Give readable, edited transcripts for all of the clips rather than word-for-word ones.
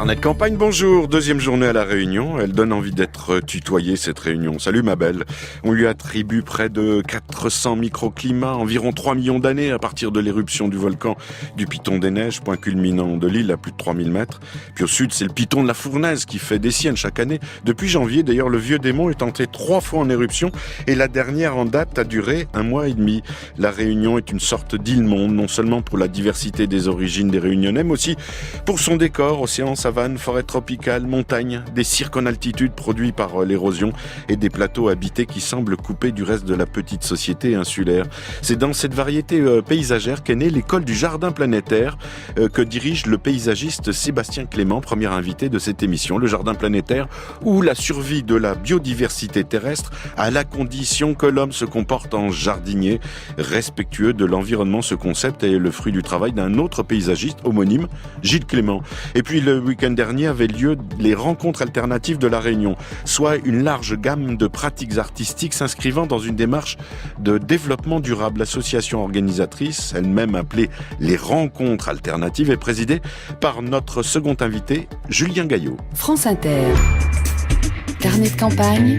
Carnet de campagne, bonjour. Deuxième journée à La Réunion. Elle donne envie d'être tutoyée, cette réunion. Salut ma belle. On lui attribue près de 400 microclimats, environ 3 millions d'années à partir de l'éruption du volcan du Piton des Neiges, point culminant de l'île à plus de 3000 mètres. Puis au sud, c'est le Piton de la Fournaise qui fait des siennes chaque année. Depuis janvier, d'ailleurs, le vieux démon est entré 3 fois en éruption et la dernière en date a duré 1 mois et demi. La Réunion est une sorte d'île-monde, non seulement pour la diversité des origines des Réunionnais, mais aussi pour son décor, océan, savane, forêt tropicale, montagne, des cirques en altitude produits par l'érosion et des plateaux habités qui semblent coupés du reste de la petite société insulaire. C'est dans cette variété paysagère qu'est née l'école du jardin planétaire que dirige le paysagiste Sébastien Clément, premier invité de cette émission. Le jardin planétaire où la survie de la biodiversité terrestre à la condition que l'homme se comporte en jardinier, respectueux de l'environnement. Ce concept est le fruit du travail d'un autre paysagiste homonyme, Gilles Clément. Et puis le week-end dernier avaient lieu les rencontres alternatives de La Réunion, soit une large gamme de pratiques artistiques s'inscrivant dans une démarche de développement durable. L'association organisatrice, elle-même appelée les rencontres alternatives, est présidée par notre second invité, Julien Gaillot. France Inter. Carnet de campagne.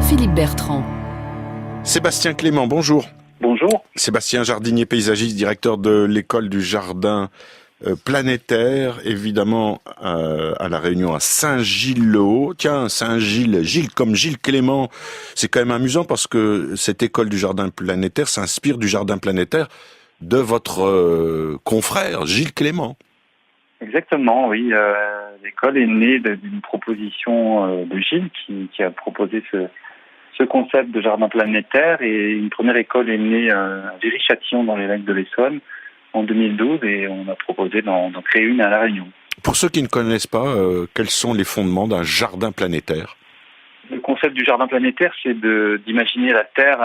Philippe Bertrand. Sébastien Clément, bonjour. Bonjour. Sébastien, jardinier paysagiste, directeur de l'école du jardin planétaire, évidemment à La Réunion, à Saint-Gilles-le-Haut. Tiens, Saint-Gilles, Gilles comme Gilles Clément, c'est quand même amusant parce que cette école du jardin planétaire s'inspire du jardin planétaire de votre confrère Gilles Clément. Exactement, oui. L'école est née d'une proposition de Gilles qui a proposé ce concept de jardin planétaire, et une première école est née à Viry-Châtillon dans les lacs de l'Essonne en 2012, et on a proposé d'en créer une à La Réunion. Pour ceux qui ne connaissent pas, quels sont les fondements d'un jardin planétaire ? Le concept du jardin planétaire, c'est d'imaginer la Terre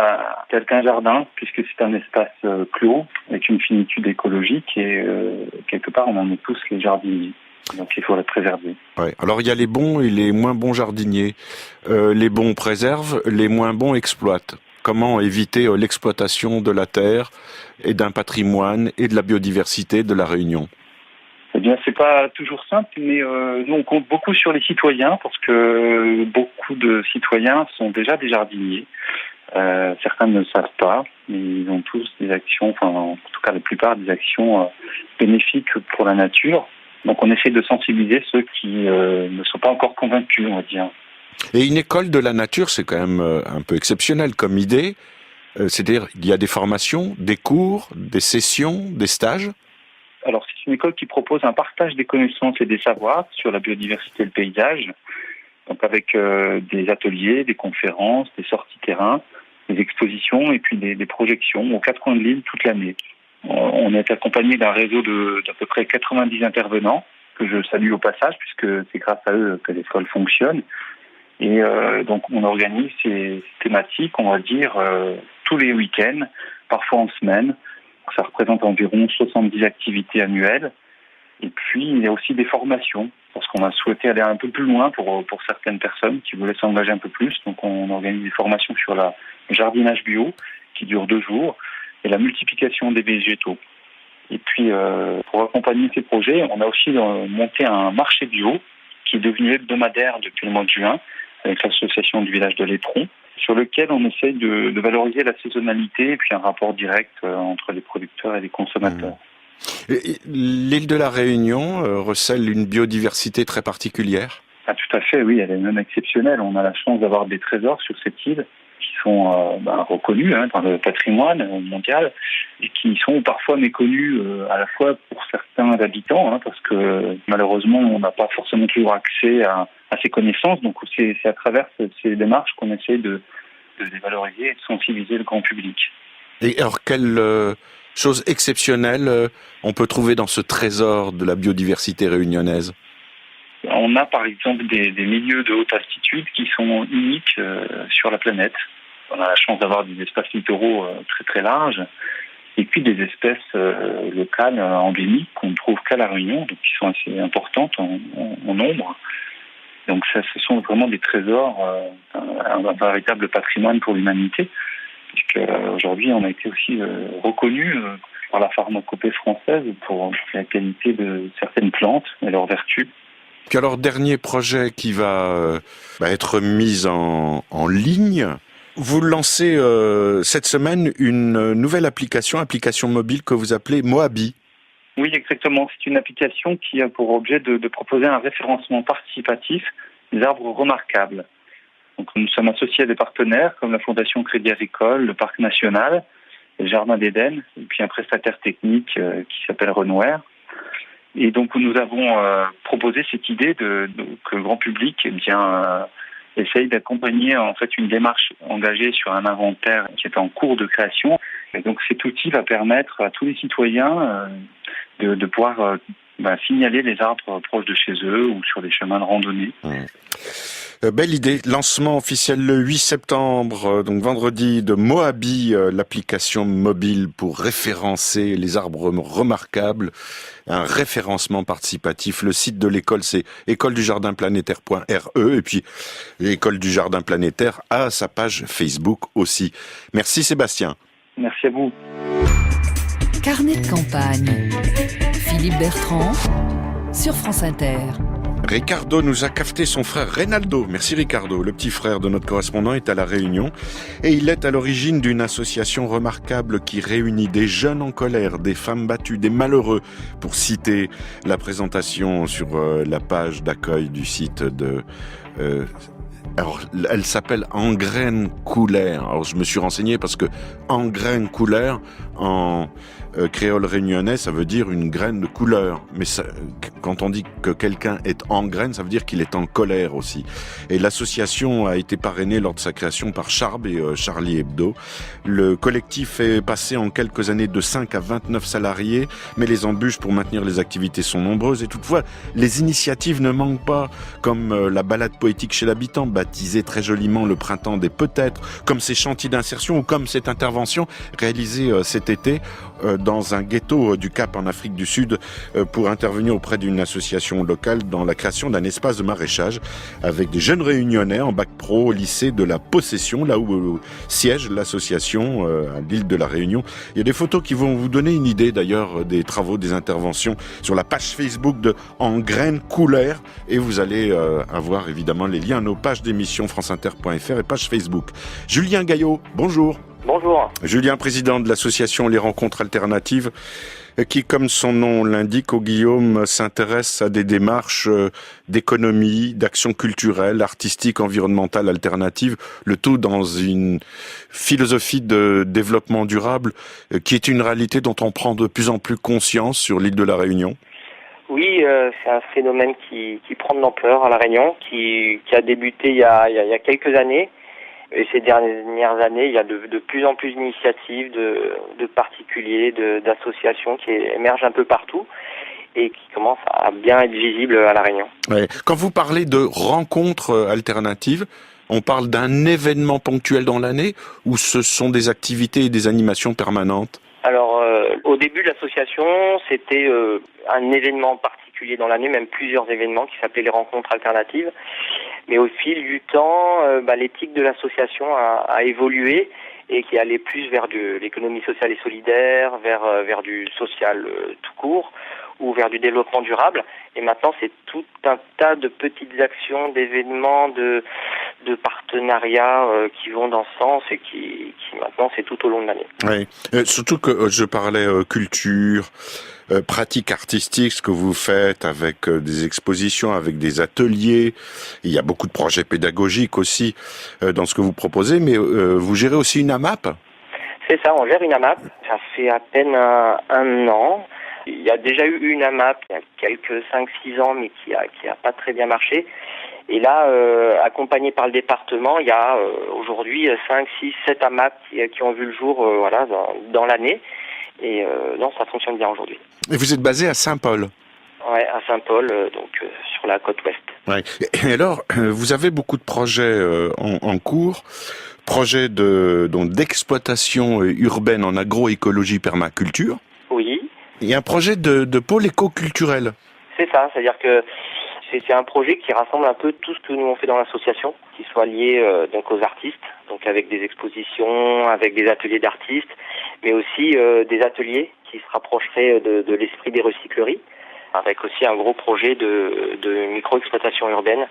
tel qu'un jardin, puisque c'est un espace clos, avec une finitude écologique, et quelque part, on en est tous les jardiniers. Donc il faut la préserver. Ouais. Alors il y a les bons et les moins bons jardiniers. Les bons préservent, les moins bons exploitent. Comment éviter l'exploitation de la terre et d'un patrimoine et de la biodiversité de La Réunion ? Eh bien, c'est pas toujours simple, mais nous on compte beaucoup sur les citoyens, parce que beaucoup de citoyens sont déjà des jardiniers. Certains ne le savent pas, mais ils ont tous des actions, enfin en tout cas la plupart des actions bénéfiques pour la nature. Donc on essaie de sensibiliser ceux qui ne sont pas encore convaincus, on va dire. Et une école de la nature, c'est quand même un peu exceptionnel comme idée. C'est-à-dire il y a des formations, des cours, des sessions, des stages. Alors c'est une école qui propose un partage des connaissances et des savoirs sur la biodiversité et le paysage. Donc avec des ateliers, des conférences, des sorties terrain, des expositions et puis des projections aux 4 coins de l'île toute l'année. On est accompagné d'un réseau d'à peu près 90 intervenants, que je salue au passage, puisque c'est grâce à eux que l'école fonctionne. Et donc on organise ces thématiques, on va dire, tous les week-ends, parfois en semaine. Ça représente environ 70 activités annuelles. Et puis il y a aussi des formations, parce qu'on a souhaité aller un peu plus loin pour certaines personnes qui voulaient s'engager un peu plus. Donc on organise des formations sur le jardinage bio, qui dure 2 jours, et la multiplication des végétaux. Et puis, pour accompagner ces projets, on a aussi monté un marché bio qui est devenu hebdomadaire depuis le mois de juin, avec l'association du village de l'Éperon, sur lequel on essaye de valoriser la saisonnalité et puis un rapport direct entre les producteurs et les consommateurs. L'île de La Réunion recèle une biodiversité très particulière. Ah, tout à fait, oui, elle est même exceptionnelle. On a la chance d'avoir des trésors sur cette île qui sont reconnus par le patrimoine mondial et qui sont parfois méconnus à la fois pour certains habitants, parce que malheureusement on n'a pas forcément toujours accès à ces connaissances. Donc c'est à travers ces démarches qu'on essaie de les valoriser et de sensibiliser le grand public. Et alors quelle chose exceptionnelle on peut trouver dans ce trésor de la biodiversité réunionnaise ? On a par exemple des milieux de haute altitude qui sont uniques sur la planète. On a la chance d'avoir des espaces littoraux très très larges, et puis des espèces locales endémiques qu'on ne trouve qu'à La Réunion, donc qui sont assez importantes en nombre. Donc ça, ce sont vraiment des trésors, un véritable patrimoine pour l'humanité, puisque aujourd'hui on a été aussi reconnu par la pharmacopée française pour la qualité de certaines plantes et leurs vertus. Puis alors, dernier projet qui va être mis en ligne. Vous lancez cette semaine une nouvelle application mobile que vous appelez Moabi. Oui, exactement. C'est une application qui a pour objet de proposer un référencement participatif des arbres remarquables. Donc, nous sommes associés à des partenaires comme la Fondation Crédit Agricole, le Parc National, le Jardin d'Éden, et puis un prestataire technique qui s'appelle Renouer. Et donc, nous avons proposé cette idée que le grand public essaye d'accompagner en fait une démarche engagée sur un inventaire qui est en cours de création. Et donc, cet outil va permettre à tous les citoyens de pouvoir signaler les arbres proches de chez eux ou sur des chemins de randonnée. Belle idée. Lancement officiel le 8 septembre, donc vendredi, de Moabi, l'application mobile pour référencer les arbres remarquables. Un référencement participatif. Le site de l'école, c'est écoledujardinplanétaire.re. Et puis, l'école du jardin planétaire a sa page Facebook aussi. Merci Sébastien. Merci à vous. Carnet de campagne. Philippe Bertrand, sur France Inter. Ricardo nous a cafeté son frère Reynaldo. Merci Ricardo. Le petit frère de notre correspondant est à La Réunion et il est à l'origine d'une association remarquable qui réunit des jeunes en colère, des femmes battues, des malheureux, pour citer la présentation sur la page d'accueil du site de... Alors, elle s'appelle Engraine Couleur. Alors, je me suis renseigné parce que Engraine Couleur, en créole réunionnais, ça veut dire une graine de couleur. Mais ça, quand on dit que quelqu'un est en graine, ça veut dire qu'il est en colère aussi. Et l'association a été parrainée lors de sa création par Charb et Charlie Hebdo. Le collectif est passé en quelques années de 5 à 29 salariés, mais les embûches pour maintenir les activités sont nombreuses. Et toutefois, les initiatives ne manquent pas, comme la balade poétique chez l'habitant, baptisée très joliment le printemps des peut-être, comme ces chantiers d'insertion ou comme cette intervention réalisée cet été dans un ghetto du Cap en Afrique du Sud pour intervenir auprès d'une association locale dans la création d'un espace de maraîchage avec des jeunes réunionnais en bac pro au lycée de la Possession, là où siège l'association à l'île de la Réunion. Il y a des photos qui vont vous donner une idée d'ailleurs des travaux, des interventions sur la page Facebook de Engraine Couleur et vous allez avoir évidemment les liens à nos pages d'émission franceinter.fr et page Facebook. Julien Gaillot, bonjour. Bonjour. Julien, président de l'association Les Rencontres Alternatives, qui, comme son nom l'indique, au Guillaume, s'intéresse à des démarches d'économie, d'action culturelle, artistique, environnementale, alternative, le tout dans une philosophie de développement durable qui est une réalité dont on prend de plus en plus conscience sur l'île de la Réunion. Oui, c'est un phénomène qui prend de l'ampleur à La Réunion, qui a débuté il y a quelques années. Et ces dernières années, il y a de plus en plus d'initiatives de particuliers, d'associations qui émergent un peu partout et qui commencent à bien être visibles à La Réunion. Ouais. Quand vous parlez de rencontres alternatives, on parle d'un événement ponctuel dans l'année ou ce sont des activités et des animations permanentes ? Alors, au début de l'association, c'était un événement particulier dans l'année, même plusieurs événements qui s'appelaient les rencontres alternatives. Mais au fil du temps, l'éthique de l'association a évolué et qui allait plus vers de l'économie sociale et solidaire, vers du social tout court ou vers du développement durable. Et maintenant, c'est tout un tas de petites actions, d'événements, de partenariats qui vont dans ce sens et qui maintenant, c'est tout au long de l'année. Oui, surtout que je parlais culture, pratique artistique, ce que vous faites avec des expositions, avec des ateliers. Il y a beaucoup de projets pédagogiques aussi dans ce que vous proposez, mais vous gérez aussi une AMAP ? C'est ça, on gère une AMAP. Ça fait à peine un an. Il y a déjà eu une AMAP il y a quelques 5-6 ans, mais qui a pas très bien marché. Et là, accompagné par le département, il y a aujourd'hui 5, 6, 7 AMAP qui ont vu le jour dans l'année. Et non, ça fonctionne bien aujourd'hui. Et vous êtes basé à Saint-Paul ? Ouais, à Saint-Paul, sur la côte ouest. Ouais. Et alors, vous avez beaucoup de projets en cours, projets d'exploitation urbaine en agroécologie permaculture. Oui. Et un projet de pôle éco-culturel. C'est ça, c'est-à-dire que c'est un projet qui rassemble un peu tout ce que nous on fait dans l'association, qui soit lié donc aux artistes, donc avec des expositions, avec des ateliers d'artistes, mais aussi des ateliers qui se rapprocherait de l'esprit des recycleries, avec aussi un gros projet de micro-exploitation urbaine.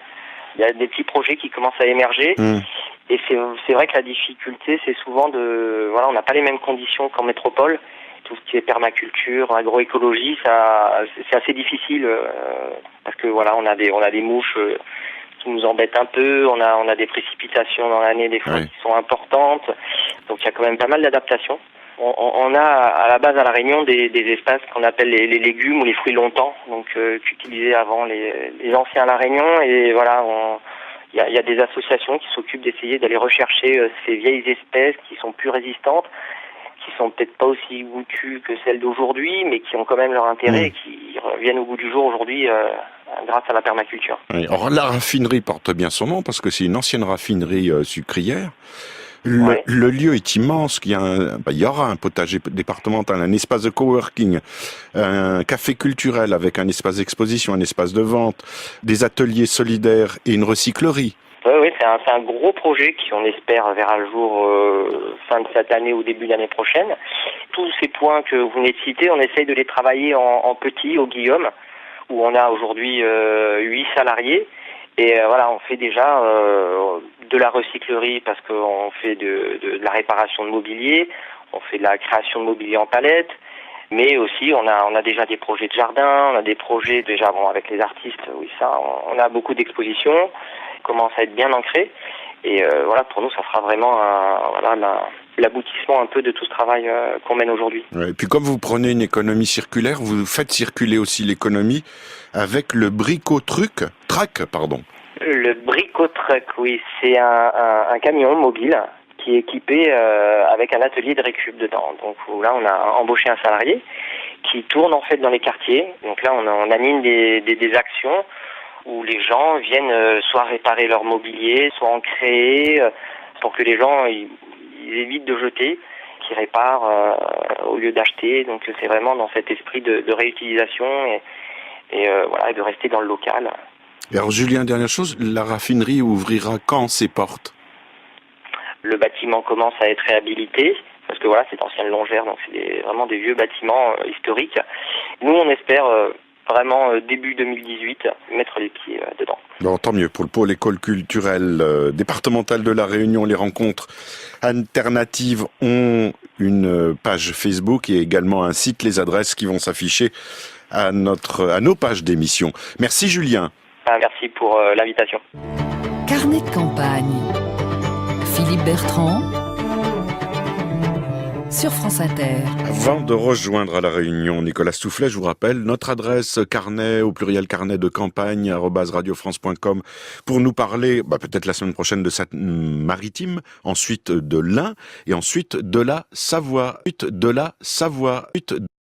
Il y a des petits projets qui commencent à émerger. Et c'est vrai que la difficulté, c'est souvent on n'a pas les mêmes conditions qu'en métropole. Tout ce qui est permaculture, agroécologie, c'est assez difficile parce que on a des mouches qui nous embêtent un peu. On a des précipitations dans l'année des fois qui sont importantes. Donc il y a quand même pas mal d'adaptations. On a à la base à La Réunion des espaces qu'on appelle les légumes ou les fruits longtemps, donc qu'utilisaient avant les anciens à La Réunion. Et voilà, il y a des associations qui s'occupent d'essayer d'aller rechercher ces vieilles espèces qui sont plus résistantes, qui sont peut-être pas aussi goûtues que celles d'aujourd'hui, mais qui ont quand même leur intérêt et qui reviennent au goût du jour aujourd'hui grâce à la permaculture. Oui. Alors, la raffinerie porte bien son nom parce que c'est une ancienne raffinerie sucrière. Le lieu est immense. Il y aura un potager départemental, un espace de coworking, un café culturel avec un espace d'exposition, un espace de vente, des ateliers solidaires et une recyclerie. Oui, c'est un gros projet qui, on espère, verra le jour fin de cette année ou début de l'année prochaine. Tous ces points que vous venez de citer, on essaye de les travailler en petit au Guillaume, où on a aujourd'hui 8 salariés. Et on fait déjà de la recyclerie parce qu'on fait de la réparation de mobilier, on fait de la création de mobilier en palette, mais aussi on a déjà des projets de jardin, on a des projets déjà avec les artistes, on a beaucoup d'expositions, on commence à être bien ancré. Et pour nous, ça sera vraiment l'aboutissement un peu de tout ce travail qu'on mène aujourd'hui. Et puis comme vous prenez une économie circulaire, vous faites circuler aussi l'économie avec le track. Le brico-truck, oui, c'est un camion mobile qui est équipé avec un atelier de récup dedans. Donc là, on a embauché un salarié qui tourne en fait dans les quartiers. Donc là, on anime des actions où les gens viennent soit réparer leur mobilier, soit en créer pour que les gens ils évitent de jeter, qu'ils réparent au lieu d'acheter. Donc c'est vraiment dans cet esprit de réutilisation et de rester dans le local. Et alors Julien, dernière chose, la raffinerie ouvrira quand ses portes ? Le bâtiment commence à être réhabilité, parce que c'est ancienne longère, donc c'est vraiment des vieux bâtiments historiques. Nous, on espère vraiment début 2018 mettre les pieds dedans. Bon, tant mieux pour le pôle école culturelle départementale de La Réunion. Les rencontres alternatives ont une page Facebook et également un site, les adresses qui vont s'afficher à nos pages d'émission. Merci Julien. Merci pour l'invitation. Carnet de campagne. Philippe Bertrand sur France Inter. Avant de rejoindre à La Réunion Nicolas Stoufflet, je vous rappelle notre adresse carnet de campagne @radiofrance.com pour nous parler peut-être la semaine prochaine de Seine-Maritime, ensuite de l'Ain et ensuite de la Savoie.